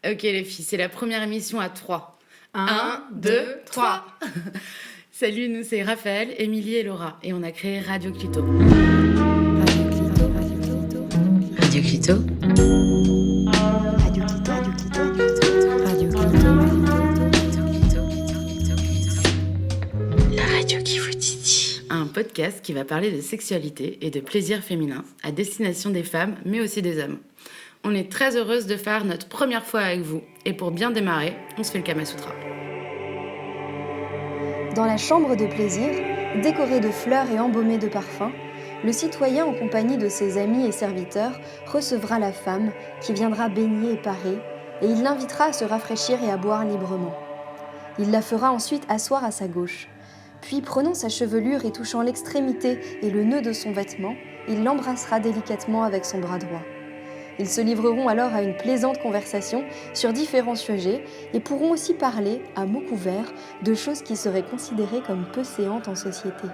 Ok les filles, c'est la première émission à 3. 1, 2, 3. Salut, nous c'est Raphaël, Émilie et Laura et on a créé Radio Clito. Radio Clito. Radio Clito, Radio Clito, Radio Clito. La radio qui vous titille. Un podcast qui va parler de sexualité et de plaisir féminin à destination des femmes mais aussi des hommes. On est très heureuse de faire notre première fois avec vous et pour bien démarrer, on se fait le Kama Sutra. Dans la chambre de plaisir, décorée de fleurs et embaumée de parfums, le citoyen en compagnie de ses amis et serviteurs recevra la femme qui viendra baigner et parer et il l'invitera à se rafraîchir et à boire librement. Il la fera ensuite asseoir à sa gauche. Puis, prenant sa chevelure et touchant l'extrémité et le nœud de son vêtement, il l'embrassera délicatement avec son bras droit. Ils se livreront alors à une plaisante conversation sur différents sujets et pourront aussi parler, à mots couverts, de choses qui seraient considérées comme peu séantes en société.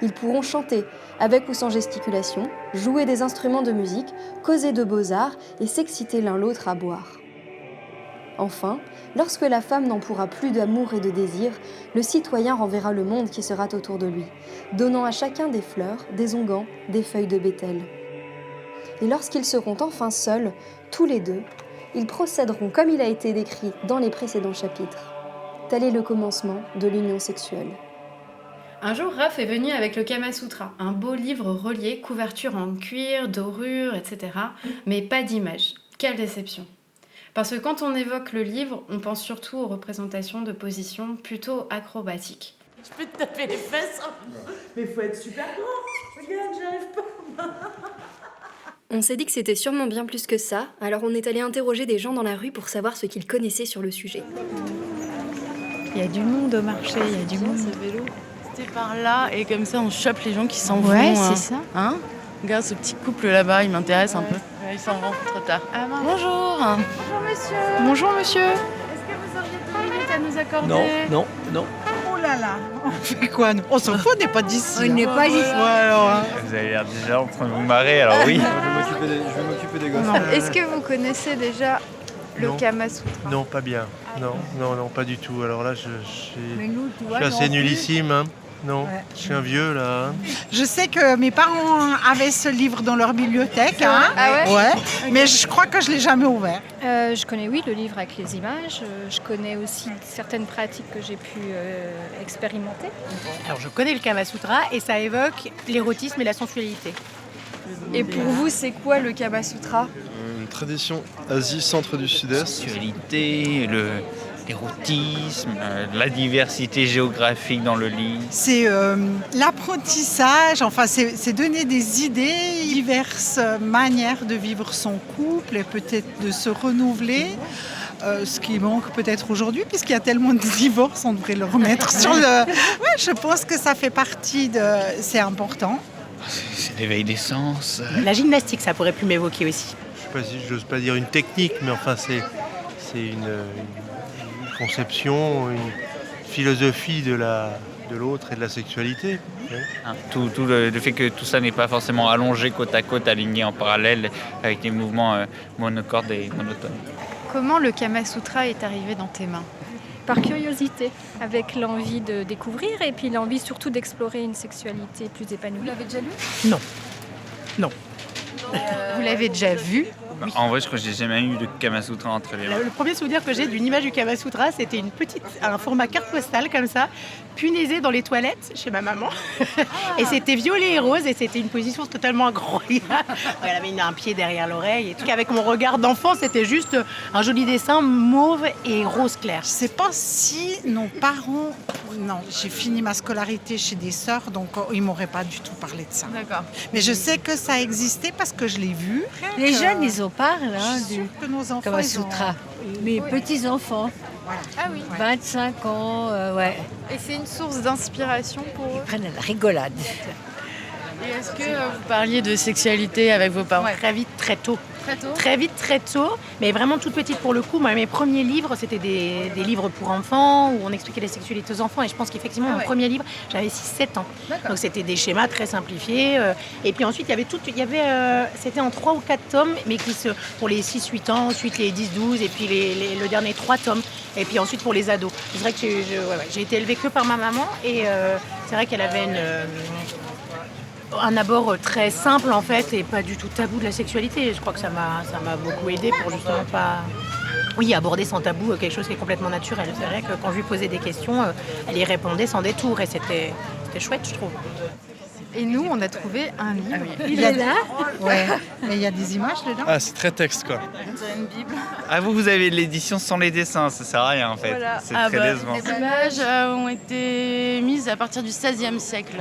Ils pourront chanter, avec ou sans gesticulation, jouer des instruments de musique, causer de beaux-arts et s'exciter l'un l'autre à boire. Enfin, lorsque la femme n'en pourra plus d'amour et de désir, le citoyen renverra le monde qui sera autour de lui, donnant à chacun des fleurs, des onguents, des feuilles de bétel. Et lorsqu'ils seront enfin seuls, tous les deux, ils procéderont comme il a été décrit dans les précédents chapitres. Tel est le commencement de l'union sexuelle. Un jour, Raph est venu avec le Kama Sutra, un beau livre relié, couverture en cuir, dorure, etc. Mais pas d'image. Quelle déception. Parce que quand on évoque le livre, on pense surtout aux représentations de positions plutôt acrobatiques. Je peux te taper les fesses. Mais faut être super grand. Regarde, j'arrive pas. On s'est dit que c'était sûrement bien plus que ça, alors on est allé interroger des gens dans la rue pour savoir ce qu'ils connaissaient sur le sujet. Il y a du monde au marché, il y a du monde. Ce vélo. C'était par là et comme ça on chope les gens qui s'en vont. Ouais, c'est ça. Hein? Regarde ce petit couple là-bas, il m'intéresse un peu. Ouais, ils s'en vont trop tard. Ah, mince. Bonjour. Bonjour monsieur. Bonjour monsieur. Est-ce que vous auriez 2 minutes à nous accorder? Non. Oh là là, on fait quoi nous? On s'en fout, on n'est pas d'ici. On n'est pas ici. Ouais, alors, hein. Vous avez l'air déjà en train de vous marrer, alors oui. Je vais m'occuper des gosses. Est-ce que vous connaissez déjà le Non. Kama Sutra? Non, pas bien. Non, pas du tout. Alors là, je Mais nous, tu vois, suis assez non plus. nullissime. Hein. Non, Ouais. je suis un vieux là. Hein. Je sais que mes parents avaient ce livre dans leur bibliothèque. Hein. Ah ouais? Ouais. Mais je crois que je ne l'ai jamais ouvert. Je connais, oui, le livre avec les images. Je connais aussi certaines pratiques que j'ai pu expérimenter. Alors je connais le Kama Sutra et ça évoque l'érotisme et la sensualité. Et pour vous, c'est quoi le Kama Sutra? Une tradition Asie, centre du Sud-Est. Sexualité, l'érotisme, la diversité géographique dans le lit. C'est l'apprentissage, enfin c'est donner des idées, diverses manières de vivre son couple et peut-être de se renouveler. Ce qui manque peut-être aujourd'hui, puisqu'il y a tellement de divorces, on devrait le remettre sur le... Ouais, je pense que ça fait partie de... C'est important. C'est l'éveil des sens. La gymnastique, ça pourrait plus m'évoquer aussi. Je sais pas si j'ose pas dire une technique, mais enfin c'est une conception, une philosophie de l'autre et de la sexualité. Ouais. Hein, tout le fait que tout ça n'est pas forcément allongé côte à côte, aligné en parallèle, avec des mouvements monocordes et monotones. Comment le Kama Sutra est arrivé dans tes mains? Par curiosité, avec l'envie de découvrir et puis l'envie surtout d'explorer une sexualité plus épanouie. Vous l'avez déjà lu? Non. Vous l'avez déjà vu? Bah, en vrai, je crois que j'ai jamais eu de Kama Sutra entre les mains. Le premier souvenir que j'ai d'une image du Kama Sutra, c'était un format carte postale comme ça, punaisé dans les toilettes chez ma maman. Et c'était violet et rose et c'était une position totalement incroyable. Elle avait un pied derrière l'oreille et tout. Avec mon regard d'enfant, c'était juste un joli dessin mauve et rose clair. Je sais pas si nos parents... Non, j'ai fini ma scolarité chez des sœurs, donc ils m'auraient pas du tout parlé de ça. D'accord. Mais je sais que ça existait parce que je l'ai vu. Les jeunes, ils en parlent, Je suis sûre que nos enfants, Kama ils ont- Sutra. Mes petits-enfants, Ah oui. 25 ans, ouais, Et c'est une source d'inspiration pour eux? ils prennent la rigolade. Et est-ce que vous parliez de sexualité avec vos parents? Très vite, très tôt. Très vite, très tôt, mais vraiment toute petite pour le coup. Moi, mes premiers livres, c'était des livres pour enfants où on expliquait les sexualités aux enfants. Et je pense qu'effectivement, mon premier livre, j'avais 6-7 ans. Donc c'était des schémas très simplifiés. Et puis ensuite, c'était en 3 ou 4 tomes, mais pour les 6-8 ans, ensuite les 10-12, et puis le dernier 3 tomes. Et puis ensuite pour les ados. C'est vrai que j'ai été élevée que par ma maman, et c'est vrai qu'elle avait un abord très simple en fait et pas du tout tabou de la sexualité. Je crois que ça m'a beaucoup aidée pour justement pas aborder sans tabou quelque chose qui est complètement naturel. C'est vrai que quand je lui posais des questions, elle y répondait sans détour et c'était chouette, je trouve. Et nous, on a trouvé un livre. Il est là. Ouais, mais il y a des images dedans. Ah, c'est très texte, quoi. Une Bible. Ah, vous avez l'édition sans les dessins, ça sert à rien en fait. Voilà. C'est très décevant. Les images ont été mises à partir du XVIe siècle.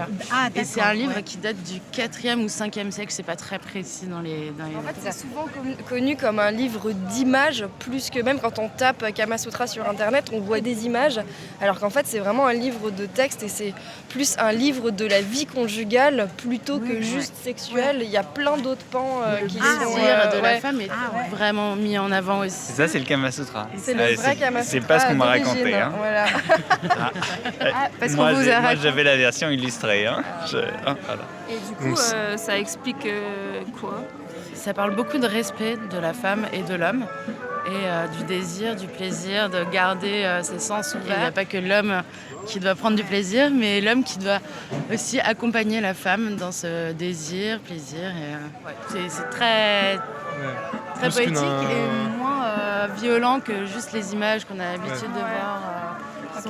Et c'est un livre qui date du 4e ou 5e siècle, c'est pas très précis dans les En fait, c'est souvent connu comme un livre d'images, plus que même quand on tape Kama Sutra sur Internet, on voit des images, alors qu'en fait, c'est vraiment un livre de texte et c'est plus un livre de la vie conjugale plutôt que juste sexuel. Il y a plein d'autres pans qui sont... Le désir de la femme est vraiment mis en avant aussi. Ça, c'est le Kama Sutra. C'est le vrai Kama Sutra. C'est pas ce qu'on m'a raconté. Hein. Voilà. Parce moi, qu'on vous a moi, j'avais la version illustrée. Hein. Voilà. Et du coup, ça explique quoi? Ça parle beaucoup de respect de la femme et de l'homme. Et du désir, du plaisir, de garder ses sens ouverts. Il n'y a pas que l'homme qui doit prendre du plaisir, mais l'homme qui doit aussi accompagner la femme dans ce désir, plaisir. Et, c'est très poétique et moins violent que juste les images qu'on a l'habitude de voir.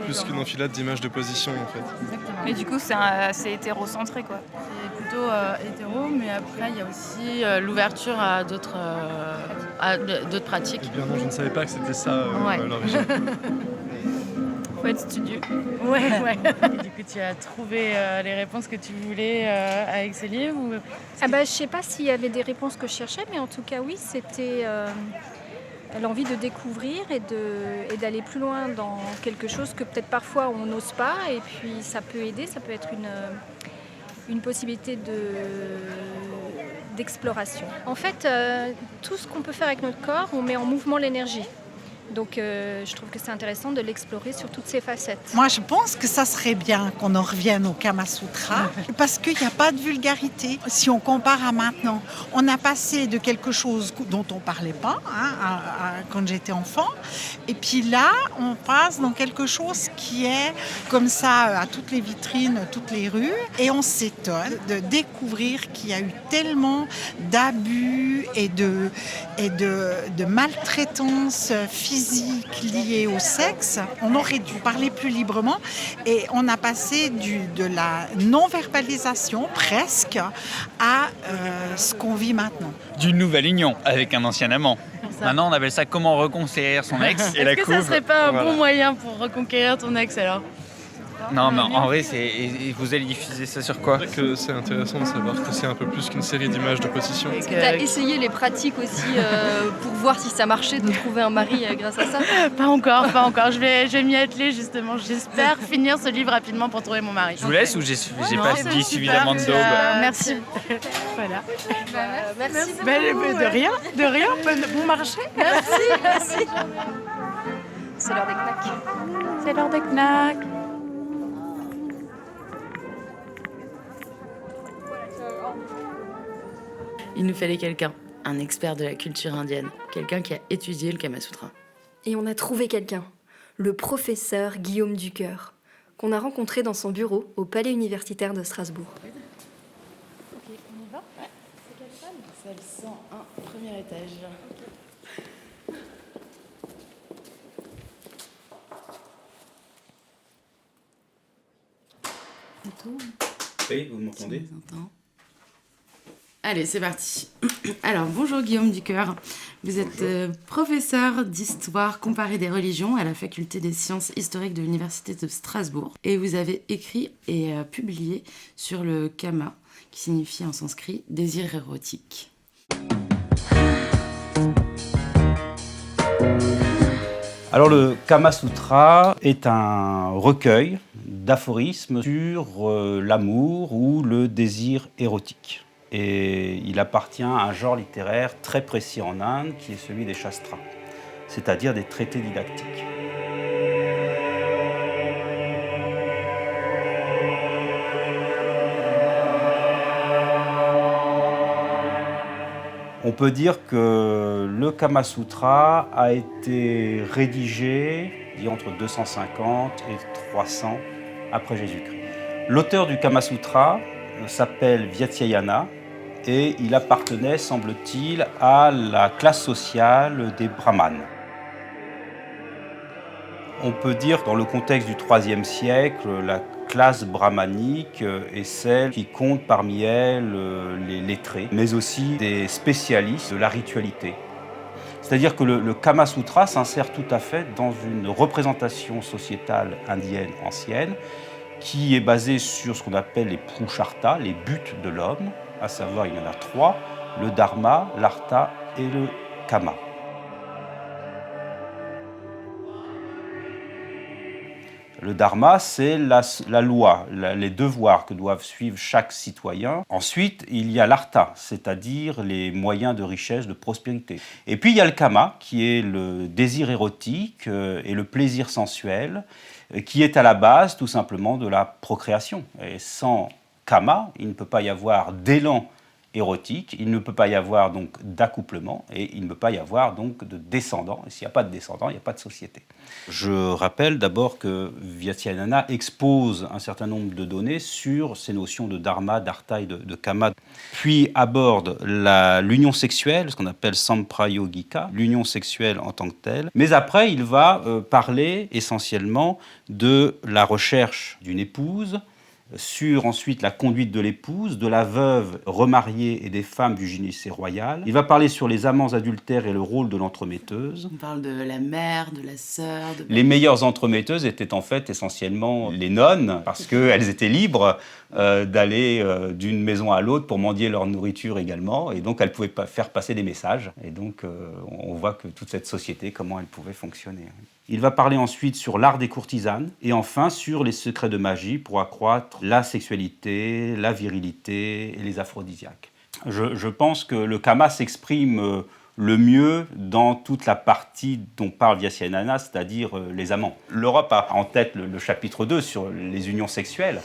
Plus qu'une enfilade d'images de position, en fait. Exactement. Mais du coup, c'est hétérocentré, quoi. C'est plutôt hétéro, mais après, il y a aussi l'ouverture à d'autres pratiques. Eh bien non, je ne savais pas que c'était ça à l'origine. Faut être studieux. Ouais. Et du coup, tu as trouvé les réponses que tu voulais avec ce livre ou... Je ne sais pas s'il y avait des réponses que je cherchais, mais en tout cas, oui, c'était l'envie de découvrir et d'aller plus loin dans quelque chose que peut-être parfois on n'ose pas. Et puis, ça peut aider, ça peut être une possibilité d'exploration. En fait, tout ce qu'on peut faire avec notre corps, on met en mouvement l'énergie. Donc je trouve que c'est intéressant de l'explorer sur toutes ses facettes. Moi, je pense que ça serait bien qu'on en revienne au Kama Sutra parce qu'il n'y a pas de vulgarité. Si on compare à maintenant, on a passé de quelque chose dont on ne parlait pas quand j'étais enfant. Et puis là, on passe dans quelque chose qui est comme ça à toutes les vitrines, toutes les rues. Et on s'étonne de découvrir qu'il y a eu tellement d'abus et de maltraitance physique liée au sexe. On aurait dû parler plus librement et on a passé de la non-verbalisation presque à ce qu'on vit maintenant. D'une nouvelle union avec un ancien amant. Maintenant, on appelle ça comment reconquérir son ex et la couve. Est-ce que ça serait pas un bon moyen pour reconquérir ton ex alors? Non, mais en vrai, vous allez diffuser ça sur quoi? Que c'est intéressant de savoir que c'est un peu plus qu'une série d'images de position. Tu as essayé les pratiques aussi pour voir si ça marchait de trouver un mari grâce à ça? Pas encore. Je vais m'y atteler justement. J'espère finir ce livre rapidement pour trouver mon mari. Je vous laisse ou j'ai pas dit suffisamment de daube? Merci. Voilà. Merci beaucoup. De rien. Bon marché. Merci. C'est l'heure des knacks. Il nous fallait quelqu'un, un expert de la culture indienne, quelqu'un qui a étudié le Kama Sutra. Et on a trouvé quelqu'un, le professeur Guillaume Ducœur, qu'on a rencontré dans son bureau au Palais universitaire de Strasbourg. Ok, on y va? C'est quelle salle? Salle 101, premier étage. Oui, vous m'entendez? Allez, c'est parti. Alors, bonjour Guillaume Ducœur. Vous êtes professeur d'histoire comparée des religions à la faculté des sciences historiques de l'université de Strasbourg. Et vous avez écrit et publié sur le Kama, qui signifie en sanskrit « désir érotique ». Alors le Kama Sutra est un recueil d'aphorismes sur l'amour ou le désir érotique. et il appartient à un genre littéraire très précis en Inde qui est celui des shastras, c'est-à-dire des traités didactiques. On peut dire que le Kama Sutra a été rédigé entre 250 et 300 après Jésus-Christ. L'auteur du Kama Sutra s'appelle Vyatyayana et il appartenait, semble-t-il, à la classe sociale des brahmanes. On peut dire que dans le contexte du IIIe siècle, la classe brahmanique est celle qui compte parmi elles les lettrés, mais aussi des spécialistes de la ritualité. C'est-à-dire que le Kama Sutra s'insère tout à fait dans une représentation sociétale indienne ancienne qui est basée sur ce qu'on appelle les Purusharthas, les buts de l'homme, à savoir il y en a 3, le Dharma, l'Artha et le Kama. Le dharma, c'est la loi, les devoirs que doivent suivre chaque citoyen. Ensuite, il y a l'artha, c'est-à-dire les moyens de richesse, de prospérité. Et puis, il y a le kama, qui est le désir érotique et le plaisir sensuel, qui est à la base, tout simplement, de la procréation. Et sans kama, il ne peut pas y avoir d'élan érotique, il ne peut pas y avoir donc d'accouplement et il ne peut pas y avoir donc de descendants. Et s'il n'y a pas de descendants, il n'y a pas de société. Je rappelle d'abord que Vyatyayana expose un certain nombre de données sur ces notions de dharma, d'artha et de kama, puis aborde l'union sexuelle, ce qu'on appelle samprayogika, l'union sexuelle en tant que telle. Mais après, il va parler essentiellement de la recherche d'une épouse, sur ensuite la conduite de l'épouse, de la veuve remariée et des femmes du gynécée royal. Il va parler sur les amants adultères et le rôle de l'entremetteuse. On parle de la mère, de la sœur. Les meilleures entremetteuses étaient en fait essentiellement les nonnes, parce qu'elles étaient libres d'aller d'une maison à l'autre pour mendier leur nourriture également, et donc elles pouvaient faire passer des messages. Et donc on voit que toute cette société, comment elle pouvait fonctionner. Il va parler ensuite sur l'art des courtisanes et enfin sur les secrets de magie pour accroître la sexualité, la virilité et les aphrodisiaques. Je pense que le Kama s'exprime le mieux dans toute la partie dont parle Vyatyayana, c'est-à-dire les amants. L'Europe a en tête le chapitre 2 sur les unions sexuelles.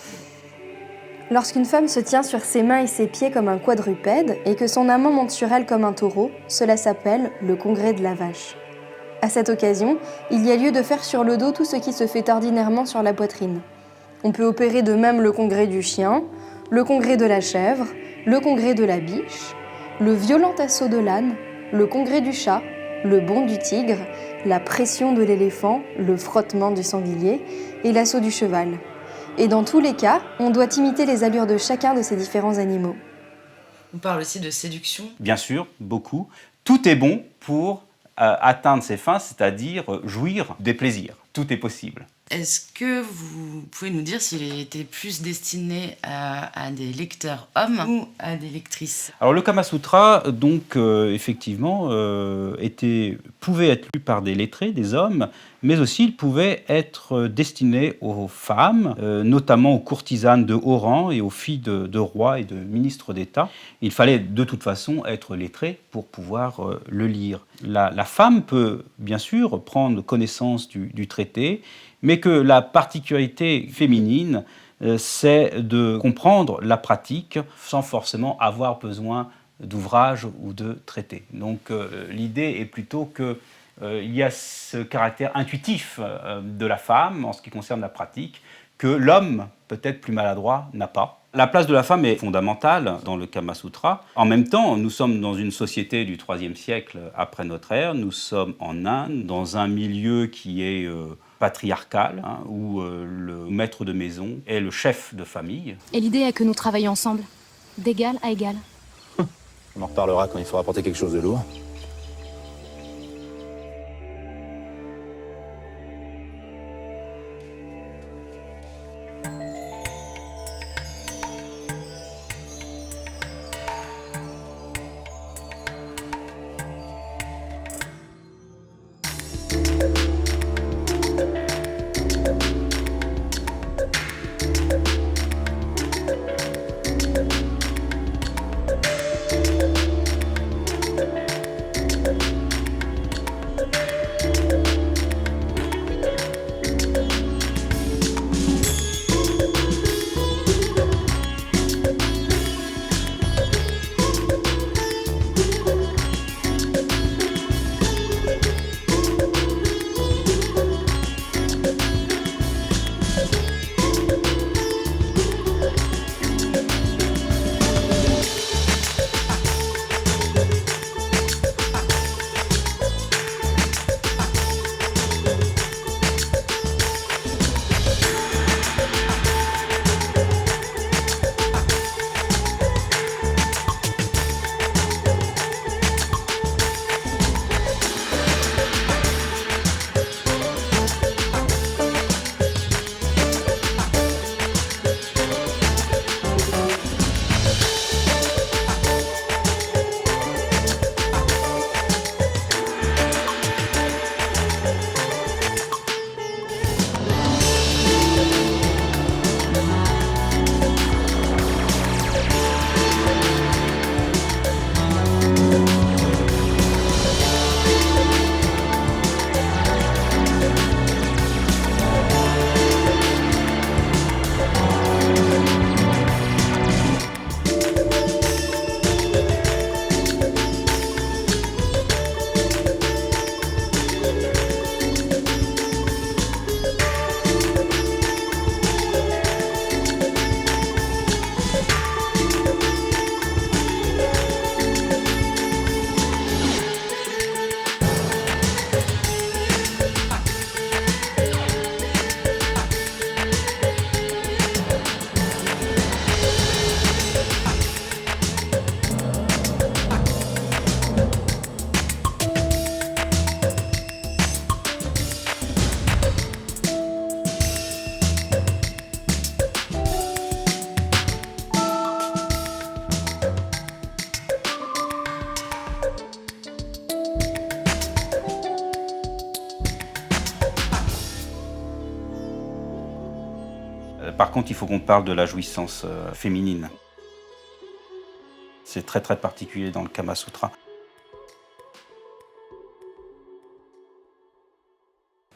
Lorsqu'une femme se tient sur ses mains et ses pieds comme un quadrupède et que son amant monte sur elle comme un taureau, cela s'appelle le congrès de la vache. À cette occasion, il y a lieu de faire sur le dos tout ce qui se fait ordinairement sur la poitrine. On peut opérer de même le congrès du chien, le congrès de la chèvre, le congrès de la biche, le violent assaut de l'âne, le congrès du chat, le bond du tigre, la pression de l'éléphant, le frottement du sanglier et l'assaut du cheval. Et dans tous les cas, on doit imiter les allures de chacun de ces différents animaux. On parle aussi de séduction. Bien sûr, beaucoup. Tout est bon pour atteindre ses fins, c'est-à-dire jouir des plaisirs. Tout est possible. Est-ce que vous pouvez nous dire s'il était plus destiné à des lecteurs hommes ou à des lectrices? Alors le Kama Sutra, donc effectivement, pouvait être lu par des lettrés, des hommes, mais aussi il pouvait être destiné aux femmes, notamment aux courtisanes de haut rang et aux filles de rois et de ministres d'État. Il fallait de toute façon être lettré pour pouvoir le lire. La femme peut bien sûr prendre connaissance du traité, mais que la particularité féminine, c'est de comprendre la pratique sans forcément avoir besoin d'ouvrages ou de traités. Donc l'idée est plutôt qu'il y a ce caractère intuitif de la femme en ce qui concerne la pratique que l'homme, peut-être plus maladroit, n'a pas. La place de la femme est fondamentale dans le Kama Sutra. En même temps, nous sommes dans une société du IIIe siècle après notre ère. Nous sommes en Inde, dans un milieu qui est patriarcal, où le maître de maison est le chef de famille. Et l'idée est que nous travaillions ensemble, d'égal à égal. On en reparlera quand il faudra porter quelque chose de lourd. Par contre, il faut qu'on parle de la jouissance féminine. C'est très très particulier dans le Kama Sutra.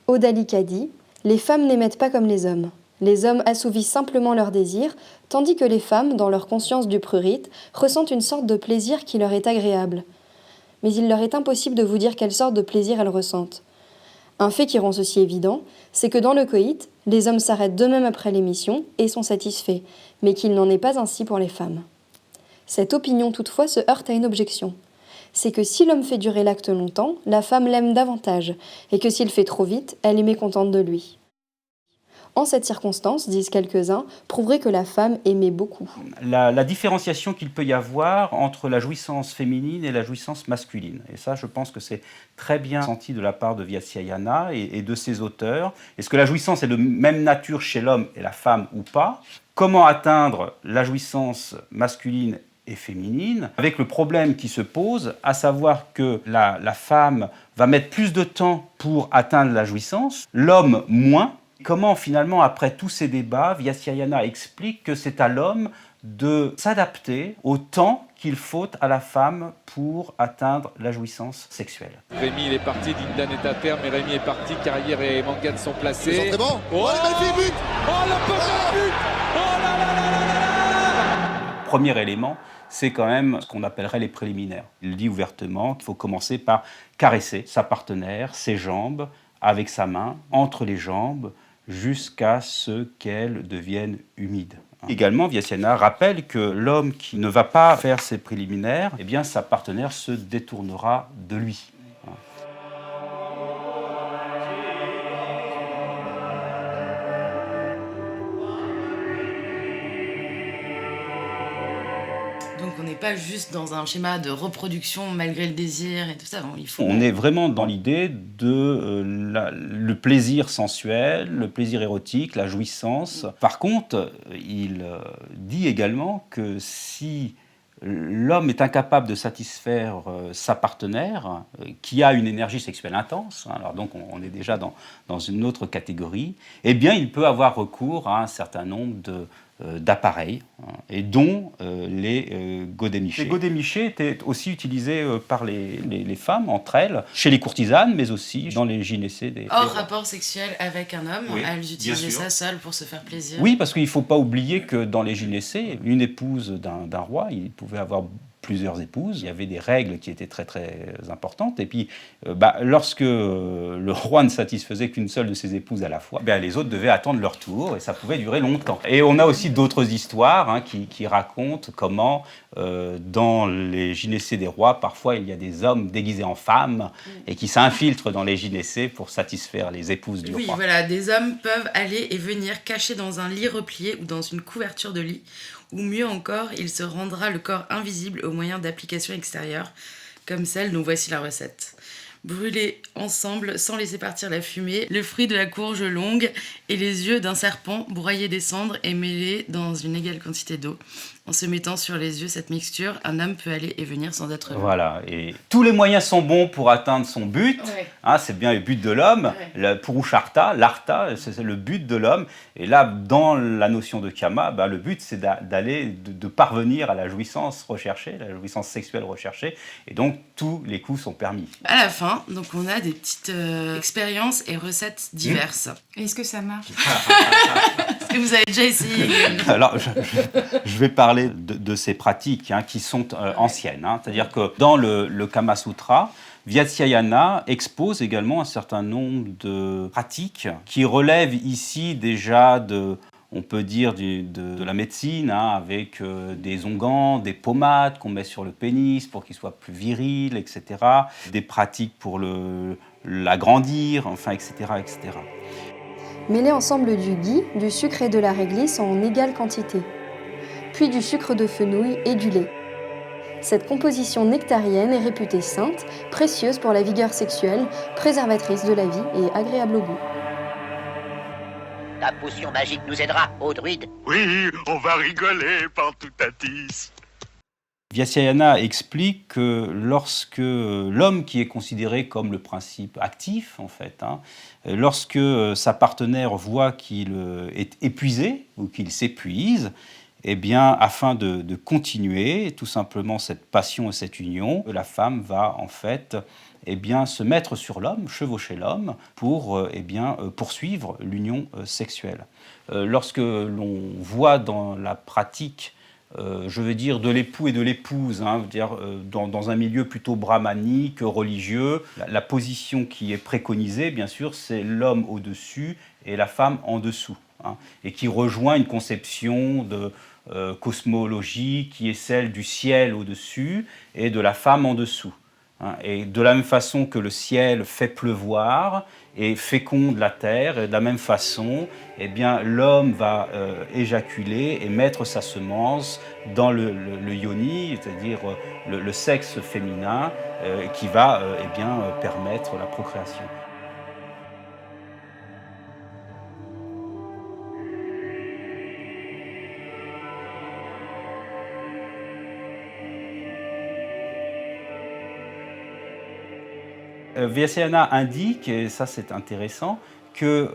Audalika dit « Les femmes n'émettent pas comme les hommes. Les hommes assouvissent simplement leurs désirs, tandis que les femmes, dans leur conscience du prurit, ressentent une sorte de plaisir qui leur est agréable. Mais il leur est impossible de vous dire quelle sorte de plaisir elles ressentent. Un fait qui rend ceci évident, c'est que dans le coït, les hommes s'arrêtent d'eux-mêmes après l'émission et sont satisfaits, mais qu'il n'en est pas ainsi pour les femmes. Cette opinion toutefois se heurte à une objection. C'est que si l'homme fait durer l'acte longtemps, la femme l'aime davantage, et que s'il fait trop vite, elle est mécontente de lui. En cette circonstance, disent quelques-uns, prouverait que la femme aimait beaucoup. La différenciation qu'il peut y avoir entre la jouissance féminine et la jouissance masculine. Et ça, je pense que c'est très bien senti de la part de Vaisyayana et de ses auteurs. Est-ce que la jouissance est de même nature chez l'homme et la femme ou pas? Comment atteindre la jouissance masculine et féminine, avec le problème qui se pose, à savoir que la femme va mettre plus de temps pour atteindre la jouissance, l'homme moins. Comment finalement, après tous ces débats, Vaisyayana explique que c'est à l'homme de s'adapter au temps qu'il faut à la femme pour atteindre la jouissance sexuelle. Rémi, il est parti, Dindan est à terre, mais Rémi est parti, Carrière et Mangan sont placés. C'est bon. Oh, le but. Oh, le but. Oh là là là là là. Premier élément, c'est quand même ce qu'on appellerait les préliminaires. Il dit ouvertement qu'il faut commencer par caresser sa partenaire, ses jambes, avec sa main, entre les jambes, jusqu'à ce qu'elles deviennent humides. Également, Vaisyayana rappelle que l'homme qui ne va pas faire ses préliminaires, eh bien, sa partenaire se détournera de lui. Donc on n'est pas juste dans un schéma de reproduction malgré le désir et tout ça. On est vraiment dans l'idée de le plaisir sensuel, le plaisir érotique, la jouissance. Par contre, il dit également que si l'homme est incapable de satisfaire sa partenaire, qui a une énergie sexuelle intense, alors donc on est déjà dans une autre catégorie, eh bien il peut avoir recours à un certain nombre d'appareils, et dont les godemiché. Les godemiché étaient aussi utilisés par les femmes, entre elles, chez les courtisanes, mais aussi dans les gynécées des rapport sexuel avec un homme, oui, elles utilisaient ça seules pour se faire plaisir. Oui, parce qu'il ne faut pas oublier que dans les gynécées, une épouse d'un roi, il pouvait avoir plusieurs épouses. Il y avait des règles qui étaient très très importantes. Et puis, lorsque le roi ne satisfaisait qu'une seule de ses épouses à la fois, les autres devaient attendre leur tour et ça pouvait durer longtemps. Et on a aussi d'autres histoires qui racontent comment, dans les gynécées des rois, parfois il y a des hommes déguisés en femmes et qui s'infiltrent dans les gynécées pour satisfaire les épouses du roi. Oui, voilà, des hommes peuvent aller et venir cachés dans un lit replié ou dans une couverture de lit. Ou mieux encore, il se rendra le corps invisible au moyen d'applications extérieures, comme celle dont voici la recette. Brûler ensemble, sans laisser partir la fumée, le fruit de la courge longue et les yeux d'un serpent, broyer des cendres et mêler dans une égale quantité d'eau. En se mettant sur les yeux cette mixture, un homme peut aller et venir sans être vu. Voilà, et tous les moyens sont bons pour atteindre son but. Ouais. C'est bien le but de l'homme. Ouais. Le Purushartha, l'artha, c'est le but de l'homme. Et là, dans la notion de Kama, le but, c'est de parvenir à la jouissance recherchée, la jouissance sexuelle recherchée. Et donc, tous les coups sont permis. À la fin, donc, on a des petites expériences et recettes diverses. Est-ce que ça marche? Est-ce que vous avez déjà essayé? Alors, je vais parler de ces pratiques qui sont anciennes. C'est-à-dire que dans le Kama Sutra, Vaisyayana expose également un certain nombre de pratiques qui relèvent ici déjà on peut dire de la médecine, avec des onguents, des pommades qu'on met sur le pénis pour qu'il soit plus viril, etc. Des pratiques pour l'agrandir, enfin, etc., etc. Mêlez ensemble du ghee, du sucre et de la réglisse en égale quantité, puis du sucre de fenouil et du lait. Cette composition nectarienne est réputée sainte, précieuse pour la vigueur sexuelle, préservatrice de la vie et agréable au goût. Ta potion magique nous aidera, ô druide. Oui, on va rigoler Pantouttatis. Vaisyayana explique que lorsque l'homme qui est considéré comme le principe actif, en fait, lorsque sa partenaire voit qu'il est épuisé ou qu'il s'épuise, eh bien, afin de continuer tout simplement cette passion et cette union, la femme va en fait se mettre sur l'homme, chevaucher l'homme, pour poursuivre l'union sexuelle. Lorsque l'on voit dans la pratique, je veux dire, de l'époux et de l'épouse, dans un milieu plutôt brahmanique, religieux, la position qui est préconisée, bien sûr, c'est l'homme au-dessus et la femme en dessous, et qui rejoint une conception de cosmologie qui est celle du ciel au-dessus et de la femme en dessous. Et de la même façon que le ciel fait pleuvoir et féconde la terre, et de la même façon, l'homme va éjaculer et mettre sa semence dans le yoni, c'est-à-dire le sexe féminin, qui va permettre la procréation. Vaisyayana indique, et ça c'est intéressant, que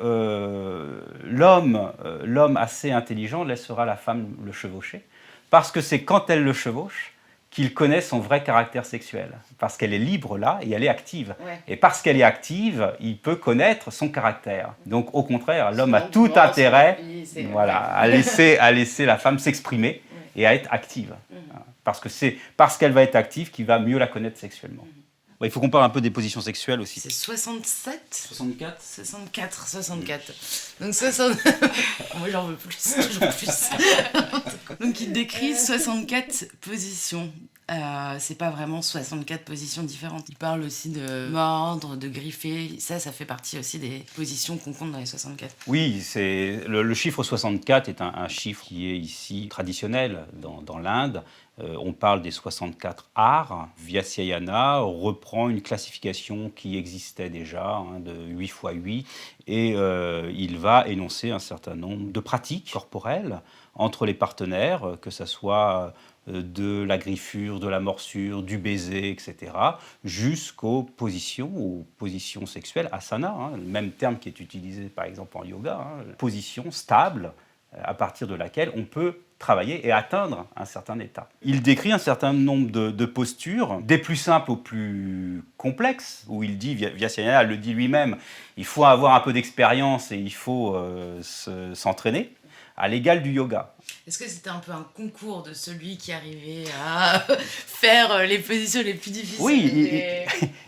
l'homme assez intelligent laissera la femme le chevaucher, parce que c'est quand elle le chevauche qu'il connaît son vrai caractère sexuel, parce qu'elle est libre là et elle est active. Ouais. Et parce qu'elle est active, il peut connaître son caractère. Donc au contraire, l'homme a tout intérêt à laisser la femme s'exprimer et à être active. Parce que c'est parce qu'elle va être active qu'il va mieux la connaître sexuellement. Ouais, il faut qu'on parle un peu des positions sexuelles aussi. C'est 67 64 64. Donc 60... Moi j'en veux plus, toujours plus. Donc il décrit 64 positions. C'est pas vraiment 64 positions différentes. Il parle aussi de mordre, de griffer. Ça fait partie aussi des positions qu'on compte dans les 64. Oui, le chiffre 64 est un chiffre qui est ici traditionnel dans l'Inde. On parle des 64 arts. Vaisyayana reprend une classification qui existait déjà, de 8 x 8, et il va énoncer un certain nombre de pratiques corporelles entre les partenaires, que ce soit de la griffure, de la morsure, du baiser, etc., jusqu'aux positions sexuelles, asana, le même terme qui est utilisé par exemple en yoga, position stable, à partir de laquelle on peut travailler et atteindre un certain état. Il décrit un certain nombre de postures, des plus simples aux plus complexes, où il dit, Vaisyayana le dit lui-même, il faut avoir un peu d'expérience et il faut s'entraîner, à l'égal du yoga. Est-ce que c'était un peu un concours de celui qui arrivait à faire les positions les plus difficiles? Oui,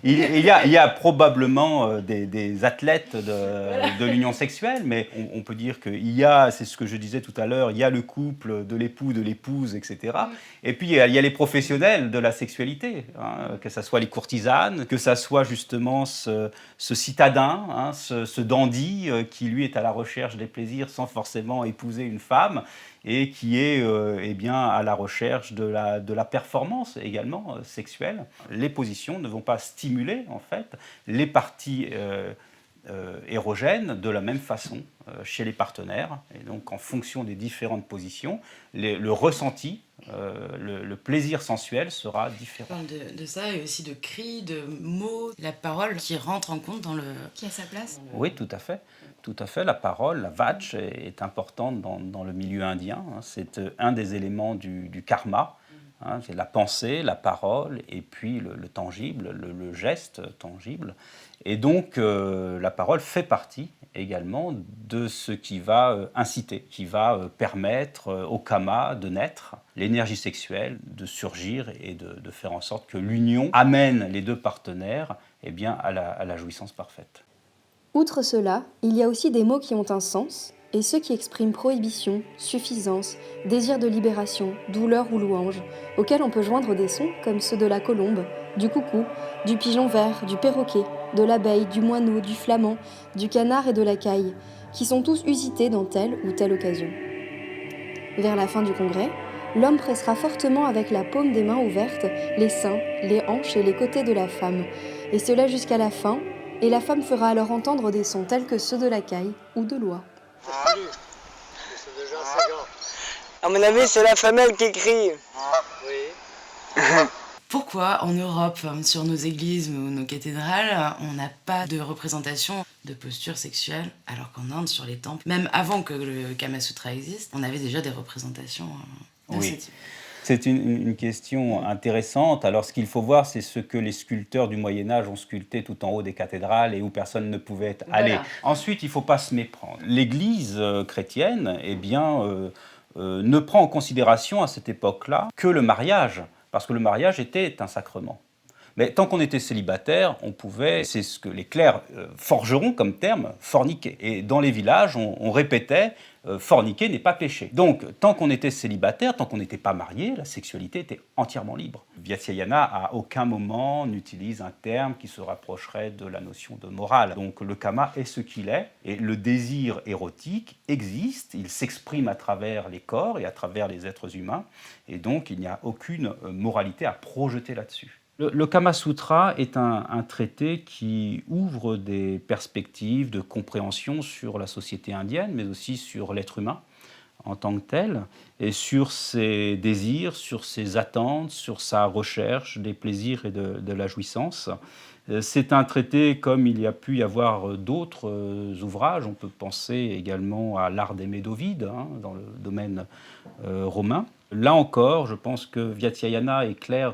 il y a probablement des athlètes de l'union sexuelle, mais on peut dire qu'il y a, c'est ce que je disais tout à l'heure, il y a le couple de l'époux, de l'épouse, etc. Et puis il y a les professionnels de la sexualité, que ce soit les courtisanes, que ce soit justement ce citadin, ce dandy qui lui est à la recherche des plaisirs sans forcément épouser une femme, et qui est à la recherche de la performance également sexuelle. Les positions ne vont pas stimuler en fait les parties érogènes de la même façon chez les partenaires. Et donc en fonction des différentes positions, le ressenti, le plaisir sensuel sera différent. De ça et aussi de cris, de mots, la parole qui rentre en compte dans le... Qui a sa place. Oui, tout à fait. Tout à fait, la parole, la vach est importante dans le milieu indien. C'est un des éléments du karma. C'est la pensée, la parole et puis le tangible, le geste tangible. Et donc la parole fait partie également de ce qui va inciter, qui va permettre au kama de naître. l'énergie sexuelle de surgir et de faire en sorte que l'union amène les deux partenaires à la jouissance parfaite. Outre cela, il y a aussi des mots qui ont un sens, et ceux qui expriment prohibition, suffisance, désir de libération, douleur ou louange, auxquels on peut joindre des sons comme ceux de la colombe, du coucou, du pigeon vert, du perroquet, de l'abeille, du moineau, du flamand, du canard et de la caille, qui sont tous usités dans telle ou telle occasion. Vers la fin du congrès, l'homme pressera fortement avec la paume des mains ouvertes les seins, les hanches et les côtés de la femme, et cela jusqu'à la fin, et la femme fera alors entendre des sons tels que ceux de la caille ou de l'oie. À mon avis, c'est la femelle qui crie. Oui. Pourquoi en Europe, sur nos églises ou nos cathédrales, on n'a pas de représentation de posture sexuelle, alors qu'en Inde, sur les temples, même avant que le Kama Sutra existe, on avait déjà des représentations de ce type. C'est une question intéressante. Alors, ce qu'il faut voir, c'est ce que les sculpteurs du Moyen-Âge ont sculpté tout en haut des cathédrales et où personne ne pouvait aller. Ensuite, il ne faut pas se méprendre. L'Église chrétienne, ne prend en considération à cette époque-là que le mariage, parce que le mariage était un sacrement. Mais tant qu'on était célibataire, on pouvait, c'est ce que les clercs forgeront comme terme, forniquer. Et dans les villages, on répétait forniquer n'est pas péché. Donc, tant qu'on était célibataire, tant qu'on n'était pas marié, la sexualité était entièrement libre. Vyatyayana, à aucun moment, n'utilise un terme qui se rapprocherait de la notion de morale. Donc, le kama est ce qu'il est, et le désir érotique existe, il s'exprime à travers les corps et à travers les êtres humains, et donc il n'y a aucune moralité à projeter là-dessus. Le Kama Sutra est un traité qui ouvre des perspectives de compréhension sur la société indienne, mais aussi sur l'être humain en tant que tel, et sur ses désirs, sur ses attentes, sur sa recherche des plaisirs et de la jouissance. C'est un traité comme il y a pu y avoir d'autres ouvrages. On peut penser également à l'art d'aimer d'Ovide, dans le domaine romain. Là encore, je pense que Vyatyayana est clair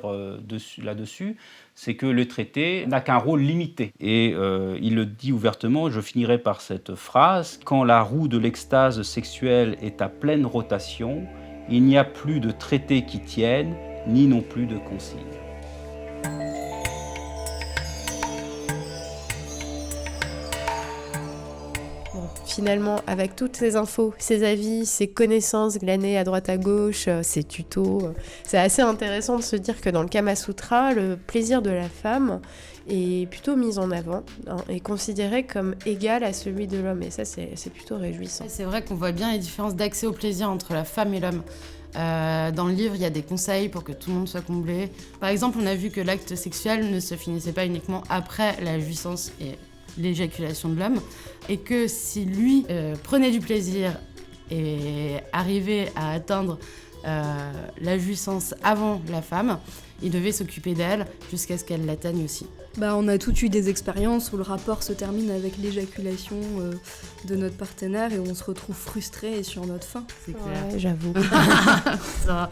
là-dessus, c'est que le traité n'a qu'un rôle limité. Et il le dit ouvertement, je finirai par cette phrase, « Quand la roue de l'extase sexuelle est à pleine rotation, il n'y a plus de traité qui tienne, ni non plus de consigne. » Finalement, avec toutes ces infos, ces avis, ces connaissances glanées à droite à gauche, ces tutos, c'est assez intéressant de se dire que dans le Kama Sutra, le plaisir de la femme est plutôt mis en avant, est considéré comme égal à celui de l'homme. Et ça, c'est plutôt réjouissant. C'est vrai qu'on voit bien les différences d'accès au plaisir entre la femme et l'homme. Dans le livre, il y a des conseils pour que tout le monde soit comblé. Par exemple, on a vu que l'acte sexuel ne se finissait pas uniquement après la jouissance et l'éjaculation de l'homme, et que si lui prenait du plaisir et arrivait à atteindre la jouissance avant la femme, il devait s'occuper d'elle jusqu'à ce qu'elle l'atteigne aussi. On a toutes eu des expériences où le rapport se termine avec l'éjaculation de notre partenaire et où on se retrouve frustré et sur notre faim. C'est clair. Ouais, j'avoue. Ça.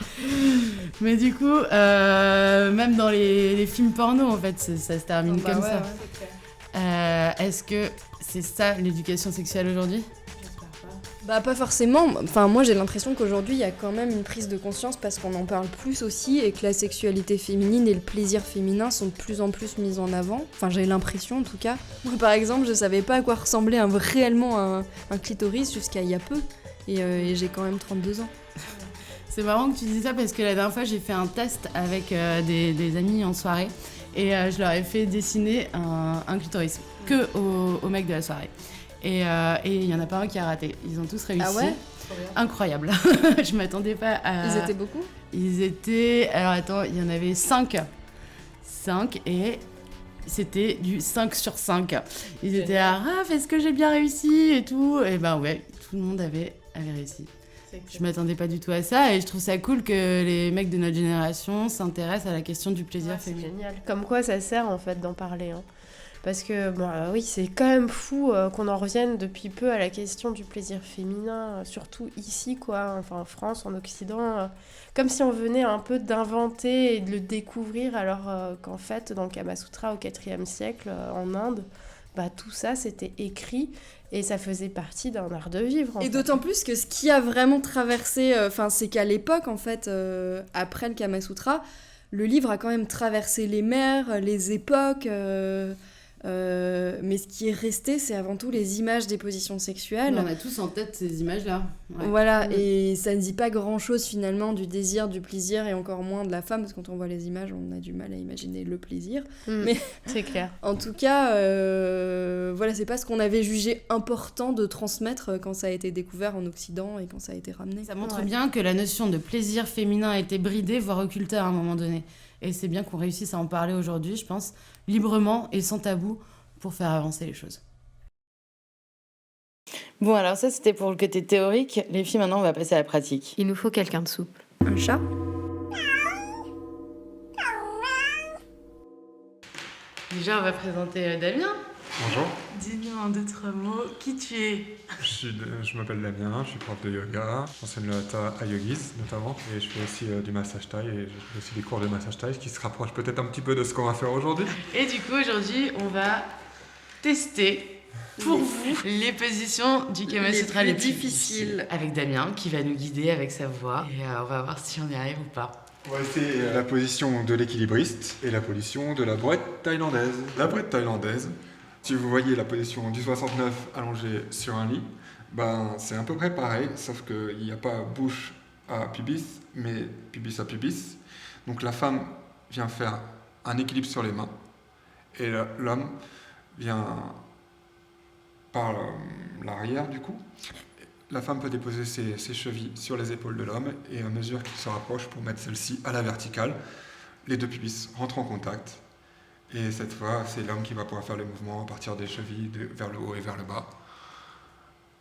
Mais du coup, même dans les films porno, en fait, ça se termine comme ça. Ouais, c'est clair. Est-ce que c'est ça l'éducation sexuelle aujourd'hui ? Pas forcément. Enfin, moi j'ai l'impression qu'aujourd'hui il y a quand même une prise de conscience parce qu'on en parle plus aussi et que la sexualité féminine et le plaisir féminin sont de plus en plus mis en avant. Enfin, j'ai l'impression en tout cas. Moi par exemple, je savais pas à quoi ressemblait réellement un clitoris jusqu'à il y a peu et j'ai quand même 32 ans. C'est marrant que tu dises ça parce que la dernière fois j'ai fait un test avec des amis en soirée. Et je leur ai fait dessiner un clitoris, que aux mecs de la soirée. Et il y en a pas un qui a raté. Ils ont tous réussi. Ah ouais ? Incroyable. Je m'attendais pas à... Ils étaient beaucoup ? Ils étaient... Alors attends, il y en avait 5. 5 et c'était du 5 sur 5. Ils étaient là, Raph, est-ce que j'ai bien réussi et tout. Et ouais, tout le monde avait réussi. Je m'attendais pas du tout à ça et je trouve ça cool que les mecs de notre génération s'intéressent à la question du plaisir féminin. C'est génial. Comme quoi ça sert en fait d'en parler. Parce que oui, c'est quand même fou qu'on en revienne depuis peu à la question du plaisir féminin, surtout ici, quoi, enfin en France, en Occident, comme si on venait un peu d'inventer et de le découvrir, alors qu'en fait, dans le Kama Sutra au IVe siècle, en Inde, tout ça c'était écrit et ça faisait partie d'un art de vivre. Et d'autant plus que ce qui a vraiment traversé, c'est qu'à l'époque, en fait, après le Kama Sutra, le livre a quand même traversé les mers, les époques, mais ce qui est resté, c'est avant tout les images des positions sexuelles. On a tous en tête ces images-là. Ouais. Voilà, et ça ne dit pas grand-chose finalement du désir, du plaisir, et encore moins de la femme, parce que quand on voit les images, on a du mal à imaginer le plaisir. Mais c'est clair. En tout cas, c'est pas ce qu'on avait jugé important de transmettre quand ça a été découvert en Occident et quand ça a été ramené. Ça montre bien que la notion de plaisir féminin a été bridée, voire occultée à un moment donné. Et c'est bien qu'on réussisse à en parler aujourd'hui, je pense, librement et sans tabou, pour faire avancer les choses. Bon, alors ça, c'était pour le côté théorique. Les filles, maintenant, on va passer à la pratique. Il nous faut quelqu'un de souple. Un chat ? Déjà, on va présenter Damien. Bonjour. Dis-nous en 2-3 mots qui tu es. Je m'appelle Damien, je suis prof de yoga, j'enseigne le hatha à yogis notamment, et je fais aussi du massage thaï, et je fais aussi des cours de massage thaï qui se rapprochent peut-être un petit peu de ce qu'on va faire aujourd'hui. Et du coup, aujourd'hui, on va tester pour vous les positions du Kama Sutra les plus difficiles avec Damien qui va nous guider avec sa voix, et on va voir si on y arrive ou pas. On va essayer la position de l'équilibriste et la position de la brouette thaïlandaise. La brouette thaïlandaise, si vous voyez la position du 69 allongée sur un lit, c'est à peu près pareil, sauf qu'il n'y a pas bouche à pubis, mais pubis à pubis. Donc la femme vient faire un équilibre sur les mains, et l'homme vient par l'arrière du coup. La femme peut déposer ses chevilles sur les épaules de l'homme, et à mesure qu'il se rapproche pour mettre celle-ci à la verticale, les deux pubis rentrent en contact. Et cette fois, c'est l'homme qui va pouvoir faire le mouvement à partir des chevilles vers le haut et vers le bas,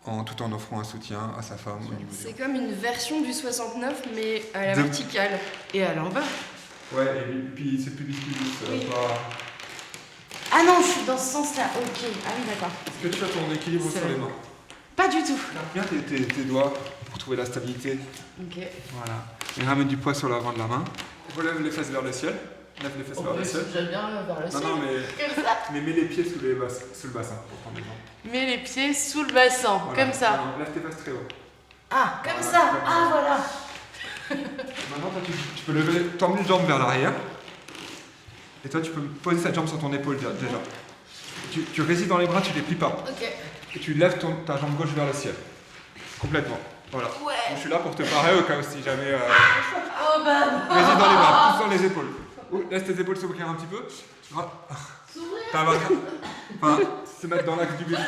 tout en offrant un soutien à sa femme au niveau des... C'est comme une version du 69, mais à la verticale. Et à l'envers. Ouais, et puis c'est pubis, pas... Ah non, je suis dans ce sens-là, ok. Ah oui, d'accord. Est-ce que tu as ton équilibre sur les mains? Pas du tout. Bien tes doigts pour trouver la stabilité. Ok. Voilà. Et ramène du poids sur l'avant de la main. Relève les fesses vers le ciel. Lève les fesses vers le ciel. J'aime bien vers le ciel. Non, mais mets les pieds sous le bassin pour prendre les jambes. Mets les pieds sous le bassin, voilà. comme ça. Non, lève tes fesses très haut. Ah, comme ça. Ah, voilà. Maintenant, toi, tu peux t'emmener une jambe vers l'arrière. Et toi, tu peux poser cette jambe sur ton épaule déjà. Tu résistes dans les bras, tu les plies pas. Ok. Et tu lèves ta jambe gauche vers le ciel. Complètement. Voilà. Ouais. Je suis là pour te parer au cas où si jamais... Oh bah. Résiste dans les bras, pousse dans les épaules. Laisse tes épaules s'ouvrir un petit peu. S'ouvrir. Enfin, se mettre dans l'axe du buste.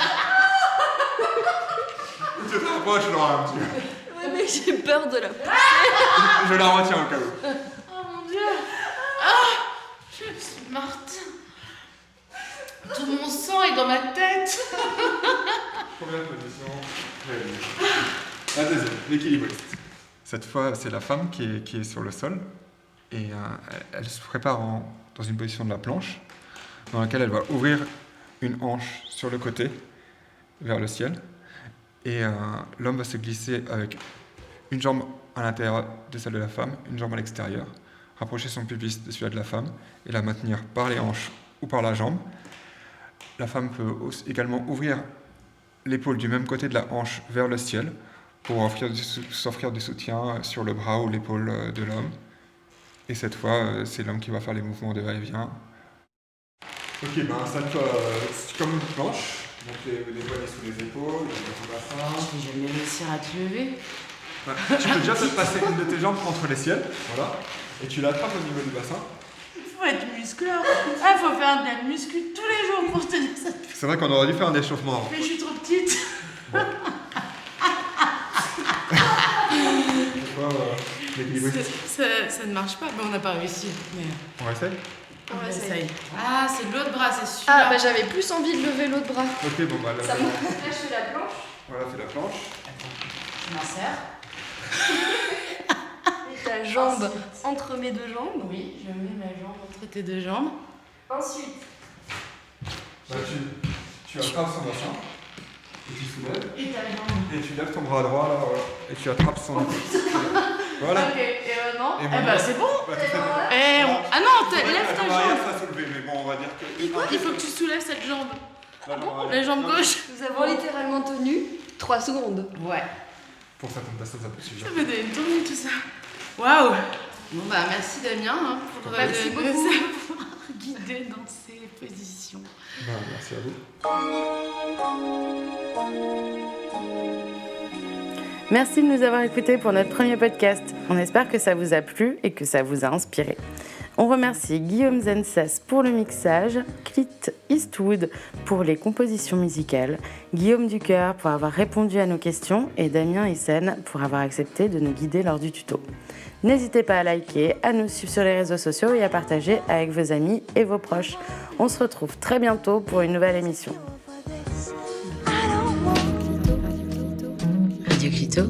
Tu te rapproches, Laura, un petit peu. Ouais, mais j'ai peur de la pousser. Je la retiens au cas où. Oh mon Dieu. Ah, je suis morte. Tout mon sang est dans ma tête. Première position. La deuxième, l'équilibriste. Cette fois, c'est la femme qui est sur le sol. Et elle se prépare dans une position de la planche, dans laquelle elle va ouvrir une hanche sur le côté, vers le ciel. Et l'homme va se glisser avec une jambe à l'intérieur de celle de la femme, une jambe à l'extérieur, rapprocher son pubis de celui de la femme, et la maintenir par les hanches ou par la jambe. La femme peut également ouvrir l'épaule du même côté de la hanche vers le ciel, pour s'offrir du soutien sur le bras ou l'épaule de l'homme. Et cette fois, c'est l'homme qui va faire les mouvements de va-et-vient. Ok, installe-toi comme une planche. Donc les poignets sous les épaules, le bassin. Je vais jamais réussir à te lever. Tu peux déjà te passer une de tes jambes entre les ciels, voilà. Et tu l'attrapes au niveau du bassin. Il faut être muscleur. Ah, faut faire de la muscu tous les jours pour tenir ça. C'est vrai qu'on aurait dû faire un échauffement avant. Mais je suis trop petite. Bon. Ça ne marche pas, mais on n'a pas réussi. Mais... On essaye? On essaye. Ah, c'est l'autre bras, c'est celui-là. Ah, j'avais plus envie de lever l'autre bras. Ok, bon, là, là, je fais la planche. Voilà, fais la planche. Attends, je m'insère. Et ta jambe entre mes deux jambes. Oui, je mets ma jambe entre tes deux jambes. Ensuite. Tu attrapes son bassin. Et tu soulèves. Et ta jambe. Et tu lèves ton bras droit, là, voilà. Et tu attrapes son voilà. Ok, et maintenant, c'est bon. Ah non, lève ta jambe. Ça soulever, mais bon, on va dire que... Il faut que tu soulèves cette jambe. La jambe gauche. Nous avons littéralement tenu 3 secondes. Ouais. Pour certaines personnes, ça peut suffire. Ça me donne une tournée tout ça. Waouh. Bon bah merci Damien pour Merci beaucoup. nous avoir guidés dans ces positions. Merci à vous. Merci de nous avoir écoutés pour notre premier podcast. On espère que ça vous a plu et que ça vous a inspiré. On remercie Guillaume Zensas pour le mixage, Clit Eastwood pour les compositions musicales, Guillaume Ducoeur pour avoir répondu à nos questions et Damien Hyssen pour avoir accepté de nous guider lors du tuto. N'hésitez pas à liker, à nous suivre sur les réseaux sociaux et à partager avec vos amis et vos proches. On se retrouve très bientôt pour une nouvelle émission. Radio Clito.